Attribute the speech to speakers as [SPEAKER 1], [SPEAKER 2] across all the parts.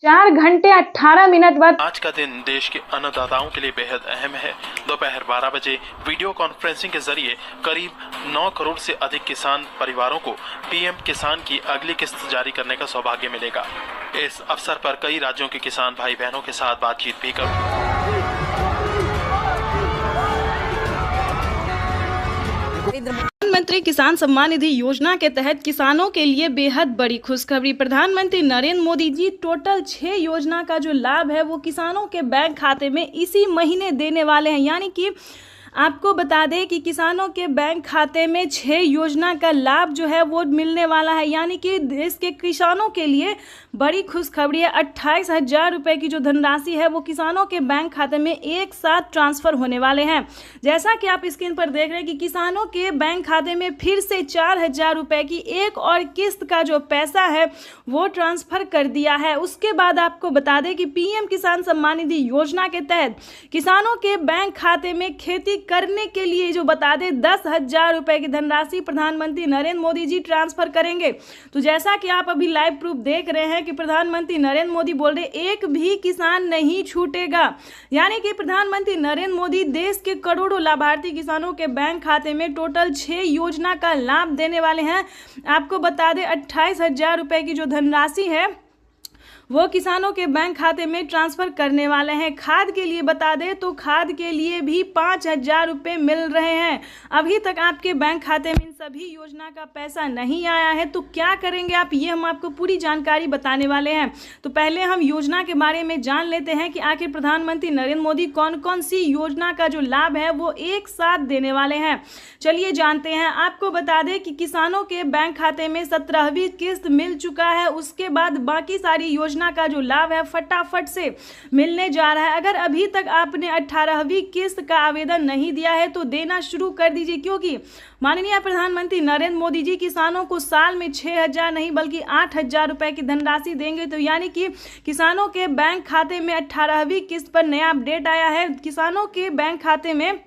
[SPEAKER 1] 4 घंटे 18 मिनट बाद
[SPEAKER 2] आज का दिन देश के अन्नदाताओं के लिए बेहद अहम है। दोपहर 12 बजे वीडियो कॉन्फ्रेंसिंग के जरिए करीब 9 करोड़ से अधिक किसान परिवारों को पीएम किसान की अगली किस्त जारी करने का सौभाग्य मिलेगा। इस अवसर पर कई राज्यों के किसान भाई बहनों के साथ बातचीत भी
[SPEAKER 3] प्रधानमंत्री किसान सम्मान निधि योजना के तहत किसानों के लिए बेहद बड़ी खुशखबरी। प्रधानमंत्री नरेंद्र मोदी जी टोटल 6 योजना का जो लाभ है वो किसानों के बैंक खाते में इसी महीने देने वाले हैं। यानी कि आपको बता दें कि किसानों के बैंक खाते में 6 योजना का लाभ जो है वो मिलने वाला है। यानी कि देश के किसानों के लिए बड़ी खुशखबरी है। 28,000 रुपये की जो धनराशि है वो किसानों के बैंक खाते में एक साथ ट्रांसफ़र होने वाले हैं। जैसा कि आप स्क्रीन पर देख रहे हैं कि किसानों के बैंक खाते में फिर से 4,000 रुपये की एक और किस्त का जो पैसा है वो ट्रांसफ़र कर दिया है। उसके बाद आपको बता दें कि पीएम किसान सम्मान निधि योजना के तहत किसानों के बैंक खाते में खेती करने के लिए जो बता दें 10,000 रुपये की धनराशि प्रधानमंत्री नरेंद्र मोदी जी ट्रांसफर करेंगे। तो जैसा कि आप अभी लाइव प्रूफ देख रहे हैं कि प्रधानमंत्री नरेंद्र मोदी बोल रहे एक भी किसान नहीं छूटेगा। यानी कि प्रधानमंत्री नरेंद्र मोदी देश के करोड़ों लाभार्थी किसानों के बैंक खाते में टोटल 6 योजना का लाभ देने वाले हैं। आपको बता दें 28,000 रुपये की जो धनराशि है वो किसानों के बैंक खाते में ट्रांसफ़र करने वाले हैं। खाद के लिए बता दें तो खाद के लिए भी 5,000 रुपये मिल रहे हैं। अभी तक आपके बैंक खाते में इन सभी योजना का पैसा नहीं आया है तो क्या करेंगे आप, ये हम आपको पूरी जानकारी बताने वाले हैं। तो पहले हम योजना के बारे में जान लेते हैं कि आखिर प्रधानमंत्री नरेंद्र मोदी कौन कौन सी योजना का जो लाभ है वो एक साथ देने वाले हैं। चलिए जानते हैं। आपको बता दें कि किसानों के बैंक खाते में 17वीं किस्त मिल चुका है। उसके बाद बाकी सारी योजना का जो लाभ है फटाफट से मिलने जा रहा है। अगर अभी तक आपने 18वीं किस्त का आवेदन नहीं दिया है तो देना शुरू कर दीजिए, क्योंकि माननीय प्रधानमंत्री नरेंद्र मोदी जी किसानों को साल में 6,000 नहीं बल्कि 8,000 रुपए की धनराशि देंगे। तो यानी कि किसानों के बैंक खाते में 18वीं किस्त पर नया अपडेट आया है। किसानों के बैंक खाते में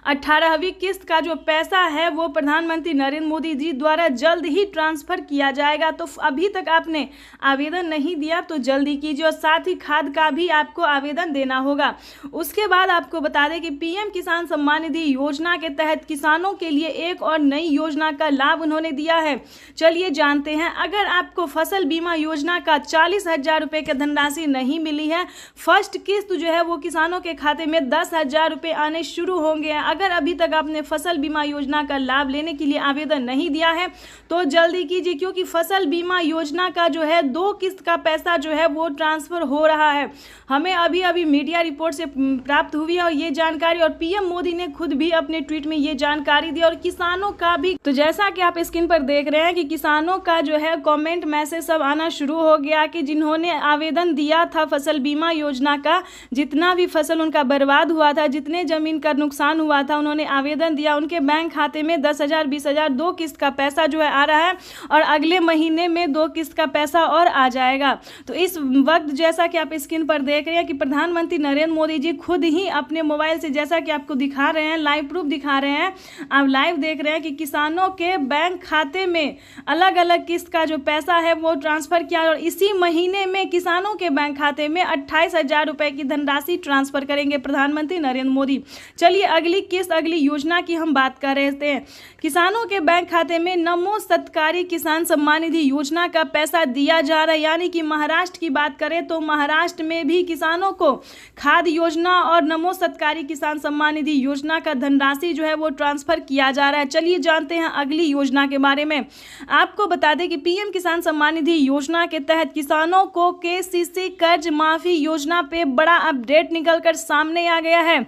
[SPEAKER 3] 18वीं किस्त का जो पैसा है वो प्रधानमंत्री नरेंद्र मोदी जी द्वारा जल्द ही ट्रांसफ़र किया जाएगा। तो अभी तक आपने आवेदन नहीं दिया तो जल्दी कीजिए और साथ ही खाद का भी आपको आवेदन देना होगा। उसके बाद आपको बता दें कि पीएम किसान सम्मान निधि योजना के तहत किसानों के लिए एक और नई योजना का लाभ उन्होंने दिया है। चलिए जानते हैं। अगर आपको फसल बीमा योजना का 40,000 रुपये की धनराशि नहीं मिली है, फर्स्ट किस्त जो है वो किसानों के खाते में 10,000 रुपये आने शुरू होंगे। अगर अभी तक आपने फसल बीमा योजना का लाभ लेने के लिए आवेदन नहीं दिया है तो जल्दी कीजिए, क्योंकि फसल बीमा योजना का जो है 2 किस्त का पैसा जो है वो ट्रांसफ़र हो रहा है। हमें अभी अभी मीडिया रिपोर्ट से प्राप्त हुई है और ये जानकारी, और पीएम मोदी ने खुद भी अपने ट्वीट में ये जानकारी दी और किसानों का भी। तो जैसा कि आप स्क्रीन पर देख रहे हैं कि किसानों का जो है कमेंट मैसेज सब आना शुरू हो गया कि जिन्होंने आवेदन दिया था फसल बीमा योजना का, जितना भी फसल उनका बर्बाद हुआ था, जितने ज़मीन का नुकसान हुआ था, उन्होंने आवेदन दिया, उनके बैंक खाते में 10,000 20,000 2 किस्त का पैसा जो है आ रहा है और अगले महीने में 2 किस्त का पैसा और आ जाएगा। तो इस वक्त जैसा कि आप स्क्रीन पर देख रहे हैं कि प्रधानमंत्री नरेंद्र मोदी जी खुद ही अपने मोबाइल से, जैसा कि आपको दिखा रहे हैं, लाइव प्रूफ दिखा रहे हैं, आप लाइव देख रहे हैं कि किसानों के बैंक खाते में अलग अलग किस्त का जो पैसा है वो ट्रांसफ़र किया और इसी महीने में किसानों के बैंक खाते में 28,000 रुपये की धनराशि ट्रांसफ़र करेंगे प्रधानमंत्री नरेंद्र मोदी। चलिए अगली किस्त, अगली योजना की हम बात कर रहे थे। किसानों के बैंक खाते में नमो सत्कारी किसान सम्मान निधि योजना का पैसा दिया जा रहा है। यानी कि महाराष्ट्र की बात करें तो महाराष्ट्र में भी किसानों को खाद योजना और नमो सत्कारी किसान सम्मान निधि योजना का धनराशि जो है वो ट्रांसफ़र किया जा रहा है। चलिए जानते हैं अगली योजना के बारे में। आपको बता दें कि पीएम किसान सम्मान निधि योजना के तहत किसानों को केसीसी कर्ज माफी योजना पे बड़ा अपडेट निकलकर सामने आ गया है।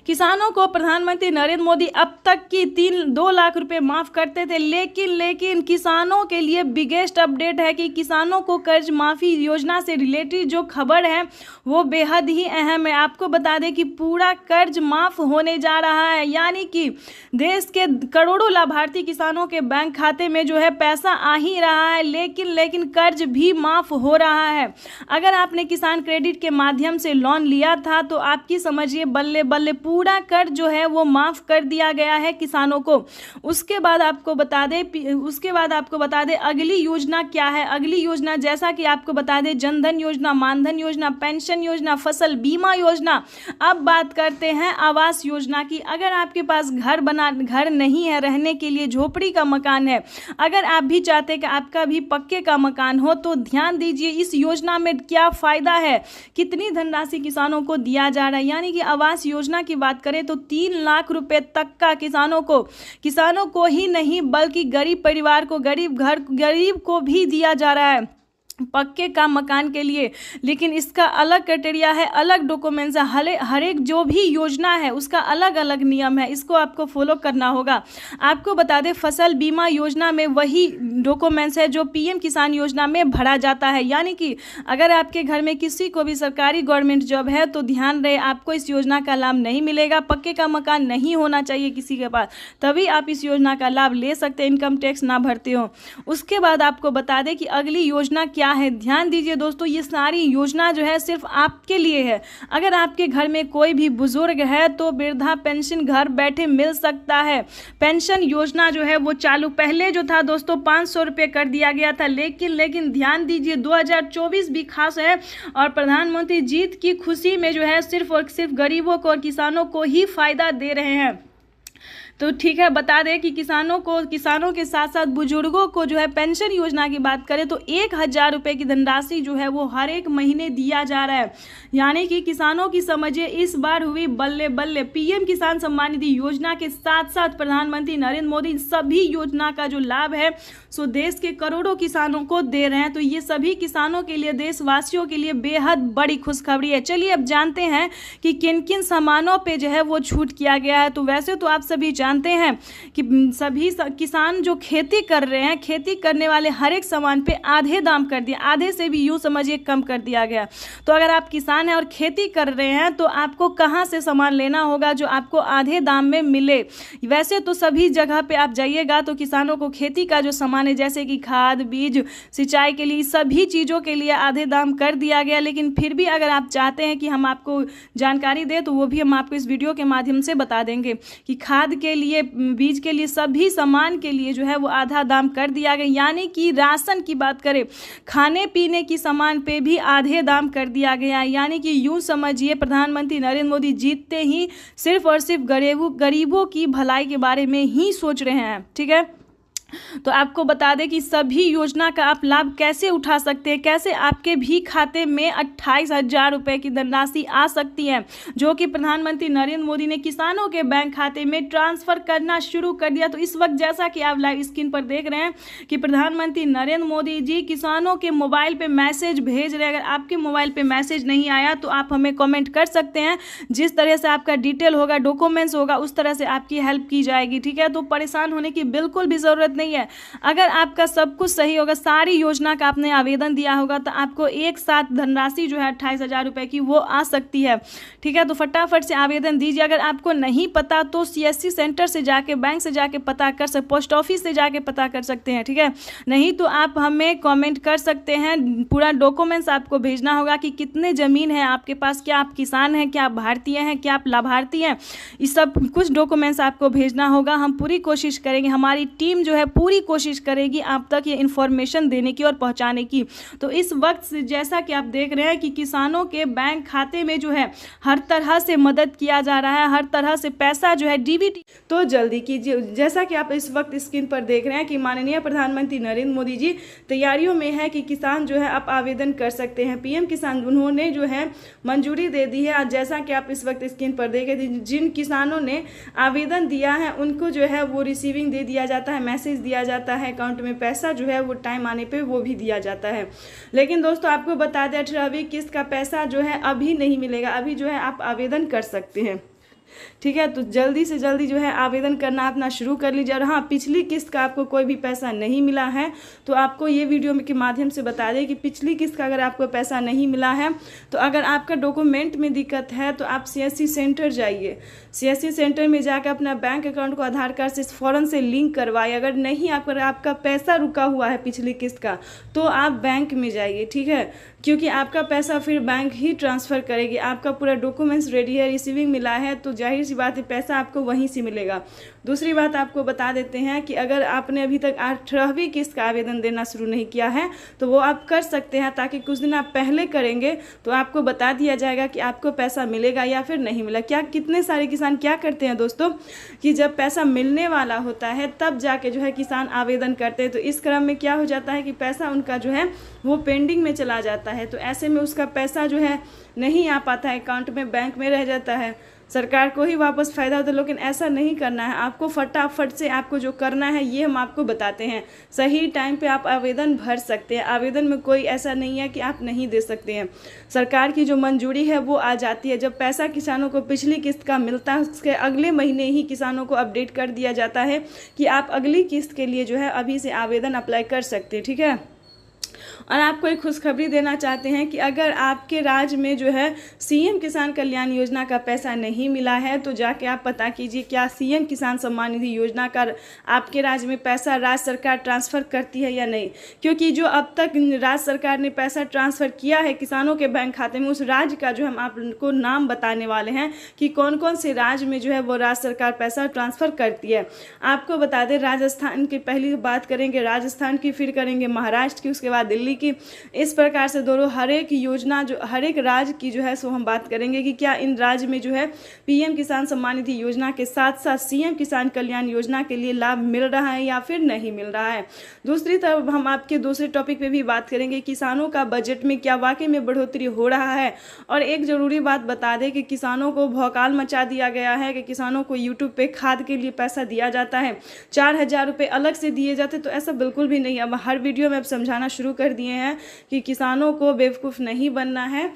[SPEAKER 3] किसानों को प्रधानमंत्री नरेंद्र मोदी अब तक की 2 लाख रुपए माफ़ करते थे, लेकिन किसानों के लिए बिगेस्ट अपडेट है कि किसानों को कर्ज माफ़ी योजना से रिलेटेड जो खबर है वो बेहद ही अहम है। आपको बता दें कि पूरा कर्ज माफ़ होने जा रहा है। यानी कि देश के करोड़ों लाभार्थी किसानों के बैंक खाते में जो है पैसा आ ही रहा है, लेकिन कर्ज भी माफ़ हो रहा है। अगर आपने किसान क्रेडिट के माध्यम से लोन लिया था तो आपकी समझिए बल्ले बल्ले पूरा कर्ज जो है वो माफ़ कर दिया गया है किसानों को। उसके बाद आपको बता दें अगली योजना क्या है। अगली योजना जैसा कि आपको बता दें जनधन योजना, मानधन योजना, पेंशन योजना, फसल बीमा योजना। अब बात करते हैं आवास योजना की। अगर आपके पास घर नहीं है रहने के लिए, झोपड़ी का मकान है, अगर आप भी चाहते हैं कि आपका भी पक्के का मकान हो, तो ध्यान दीजिए इस योजना में क्या फ़ायदा है, कितनी धनराशि किसानों को दिया जा रहा है। यानी कि आवास योजना की बात करें तो 3 लाख रुपए तक का किसानों को ही नहीं बल्कि गरीब परिवार को, गरीब को भी दिया जा रहा है पक्के का मकान के लिए। लेकिन इसका अलग क्राइटेरिया है, अलग डॉक्यूमेंट्स है, हर एक जो भी योजना है उसका अलग अलग नियम है, इसको आपको फॉलो करना होगा। आपको बता दें फसल बीमा योजना में वही डॉक्यूमेंट्स है जो पीएम किसान योजना में भरा जाता है। यानी कि अगर आपके घर में किसी को भी सरकारी गवर्नमेंट जॉब है तो ध्यान रहे आपको इस योजना का लाभ नहीं मिलेगा। पक्के का मकान नहीं होना चाहिए किसी के पास, तभी आप इस योजना का लाभ ले सकते हैं, इनकम टैक्स ना भरते हो। उसके बाद आपको बता दें कि अगली योजना क्या है। ध्यान दीजिए दोस्तों, ये सारी योजना जो है सिर्फ आपके लिए है। अगर आपके घर में कोई भी बुजुर्ग है तो वृद्धा पेंशन घर बैठे मिल सकता है। पेंशन योजना जो है वो चालू पहले जो था दोस्तों 500 रुपये कर दिया गया था, लेकिन ध्यान दीजिए 2024 भी खास है और प्रधानमंत्री जीत की खुशी में जो है सिर्फ और सिर्फ गरीबों को और किसानों को ही फायदा दे रहे हैं। तो ठीक है, बता दें कि किसानों के साथ साथ बुजुर्गों को जो है पेंशन योजना की बात करें तो 1000 रुपये की धनराशि जो है वो हर एक महीने दिया जा रहा है। यानी कि किसानों की समझिए इस बार हुई बल्ले बल्ले। पीएम किसान सम्मान निधि योजना के साथ साथ प्रधानमंत्री नरेंद्र मोदी सभी योजना का जो लाभ है सो देश के करोड़ों किसानों को दे रहे हैं। तो ये सभी किसानों के लिए, देशवासियों के लिए बेहद बड़ी खुशखबरी है। चलिए अब जानते हैं कि किन किन सामानों पे जो है वो छूट किया गया है। तो वैसे तो आप सभी जानते हैं कि सभी किसान जो खेती कर रहे हैं, खेती करने वाले हर एक सामान पे आधे दाम कर दिया, आधे से भी यूँ समझिए कम कर दिया गया। तो अगर आप किसान हैं और खेती कर रहे हैं तो आपको कहाँ से सामान लेना होगा जो आपको आधे दाम में मिले। वैसे तो सभी जगह पे आप जाइएगा तो किसानों को खेती का जो सामान है जैसे कि खाद, बीज, सिंचाई के लिए सभी चीज़ों के लिए आधे दाम कर दिया गया। लेकिन फिर भी अगर आप चाहते हैं कि हम आपको जानकारी दें तो वो भी हम आपको इस वीडियो के माध्यम से बता देंगे कि खाद के लिए, बीज के लिए, सभी सामान के लिए जो है वो आधा दाम कर दिया गया। यानी कि राशन की बात करें, खाने पीने की सामान पे भी आधे दाम कर दिया गया। यानी कि यूँ समझिए प्रधानमंत्री नरेंद्र मोदी जीतते ही सिर्फ और सिर्फ गरीबों की भलाई के बारे में ही सोच रहे हैं। ठीक है, तो आपको बता दें कि सभी योजना का आप लाभ कैसे उठा सकते हैं, कैसे आपके भी खाते में 28,000 रुपये की धनराशि आ सकती है जो कि प्रधानमंत्री नरेंद्र मोदी ने किसानों के बैंक खाते में ट्रांसफ़र करना शुरू कर दिया। तो इस वक्त जैसा कि आप लाइव स्क्रीन पर देख रहे हैं कि प्रधानमंत्री नरेंद्र मोदी जी किसानों के मोबाइल पे मैसेज भेज रहे हैं। अगर आपके मोबाइल पे मैसेज नहीं आया तो आप हमें कमेंट कर सकते हैं, जिस तरह से आपका डिटेल होगा, डॉक्यूमेंट्स होगा, उस तरह से आपकी हेल्प की जाएगी। ठीक है, तो परेशान होने की बिल्कुल भी ज़रूरत नहीं है। अगर आपका सब कुछ सही होगा, सारी योजना का आपने आवेदन दिया होगा तो आपको एक साथ धनराशि जो है 28,000 रुपये की वो आ सकती है। ठीक है, तो फटाफट से आवेदन दीजिए। अगर आपको नहीं पता तो CSC सेंटर से जाके, बैंक से जाके पता कर सकते, पोस्ट ऑफिस से जाके पता कर सकते हैं। ठीक है, नहीं तो आप हमें कमेंट कर सकते हैं। पूरा डॉक्यूमेंट्स आपको भेजना होगा कि कितने ज़मीन है आपके पास, क्या आप किसान हैं, क्या आप भारतीय हैं, क्या आप लाभार्थी हैं, ये सब कुछ डॉक्यूमेंट्स आपको भेजना होगा। हम पूरी कोशिश करेंगे, हमारी टीम जो है पूरी कोशिश करेगी आप तक ये इन्फॉर्मेशन देने की और पहुंचाने की। तो इस वक्त से जैसा कि आप देख रहे हैं कि किसानों के बैंक खाते में जो है हर तरह से मदद किया जा रहा है, हर तरह से पैसा जो है DBT। तो जल्दी कीजिए, जैसा कि आप इस वक्त स्क्रीन पर देख रहे हैं कि माननीय प्रधानमंत्री नरेंद्र मोदी जी तैयारियों में है कि किसान जो है आप आवेदन कर सकते हैं। PM किसान उन्होंने जो है मंजूरी दे दी है। आज जैसा कि आप इस वक्त स्क्रीन पर देख रहे हैं, जिन किसानों ने आवेदन दिया है उनको जो है वो रिसीविंग दे दिया जाता है, मैसेज दिया जाता है, अकाउंट में पैसा जो है वो टाइम आने पे वो भी दिया जाता है। लेकिन दोस्तों आपको बता दें 18वीं किस्त का पैसा जो है अभी नहीं मिलेगा, अभी जो है आप आवेदन कर सकते हैं। ठीक है, तो जल्दी से जल्दी जो है आवेदन करना अपना शुरू कर लीजिए। और हाँ, पिछली किस्त का आपको कोई भी पैसा नहीं मिला है तो आपको ये वीडियो के माध्यम से बता दें कि पिछली किस्त का अगर आपको पैसा नहीं मिला है तो अगर आपका डॉक्यूमेंट में दिक्कत है तो आप CSC सेंटर जाइए। CSC सेंटर में जाकर अपना बैंक अकाउंट को आधार कार्ड से फ़ौरन से लिंक करवाइए। अगर नहीं, अगर आपका पैसा रुका हुआ है पिछली किस्त का तो आप बैंक में जाइए। ठीक है, क्योंकि आपका पैसा फिर बैंक ही ट्रांसफ़र करेगी। आपका पूरा डॉक्यूमेंट्स रेडी है, रिसीविंग मिला है, तो जाहिर सी बात है पैसा आपको वहीं से मिलेगा। दूसरी बात आपको बता देते हैं कि अगर आपने अभी तक 18वीं किस्त का आवेदन देना शुरू नहीं किया है तो वो आप कर सकते हैं, ताकि कुछ दिन आप पहले करेंगे तो आपको बता दिया जाएगा कि आपको पैसा मिलेगा या फिर नहीं मिला। कितने सारे किसान क्या करते हैं दोस्तों कि जब पैसा मिलने वाला होता है तब जाके जो है किसान आवेदन करते हैं, तो इस क्रम में क्या हो जाता है कि पैसा उनका जो है वो पेंडिंग में चला जाता है। तो ऐसे में उसका पैसा जो है नहीं आ पाता है अकाउंट में, बैंक में रह जाता है, सरकार को ही वापस फ़ायदा होता है। लेकिन ऐसा नहीं करना है, आपको फटाफट से आपको जो करना है ये हम आपको बताते हैं। सही टाइम पे आप आवेदन भर सकते हैं, आवेदन में कोई ऐसा नहीं है कि आप नहीं दे सकते हैं। सरकार की जो मंजूरी है वो आ जाती है। जब पैसा किसानों को पिछली किस्त का मिलता है उसके अगले महीने ही किसानों को अपडेट कर दिया जाता है कि आप अगली किस्त के लिए जो है अभी से आवेदन अप्लाई कर सकते हैं, ठीक है। और आपको एक खुशखबरी देना चाहते हैं कि अगर आपके राज्य में जो है सीएम किसान कल्याण योजना का पैसा नहीं मिला है तो जाके आप पता कीजिए क्या सीएम किसान सम्मान निधि योजना का आपके राज्य में पैसा राज्य सरकार ट्रांसफ़र करती है या नहीं। क्योंकि जो अब तक राज्य सरकार ने पैसा ट्रांसफ़र किया है किसानों के बैंक खाते में, उस राज्य का जो हम आपको नाम बताने वाले हैं कि कौन कौन से राज्य में जो है वो राज्य सरकार पैसा ट्रांसफ़र करती है। आपको बता दें राजस्थान की पहली बात करेंगे, राजस्थान की, फिर करेंगे महाराष्ट्र की, उसके बाद दिल्ली की। इस प्रकार से दोनों हर एक योजना जो हर एक राज्य की जो है सो हम बात करेंगे कि क्या इन राज्य में जो है पीएम किसान सम्मान निधि योजना के साथ साथ सीएम किसान कल्याण योजना के लिए लाभ मिल रहा है या फिर नहीं मिल रहा है। दूसरी तरफ हम आपके दूसरे टॉपिक पे भी बात करेंगे किसानों का बजट में क्या वाकई में बढ़ोतरी हो रहा है। और एक ज़रूरी बात बता दें कि किसानों को भौकाल मचा दिया गया है कि किसानों को यूट्यूब पे खाद के लिए पैसा दिया जाता है, 4000 रुपये अलग से दिए जाते, तो ऐसा बिल्कुल भी नहीं। अब हर वीडियो में अब समझाना शुरू कर दिए हैं कि किसानों को बेवकूफ़ नहीं बनना है।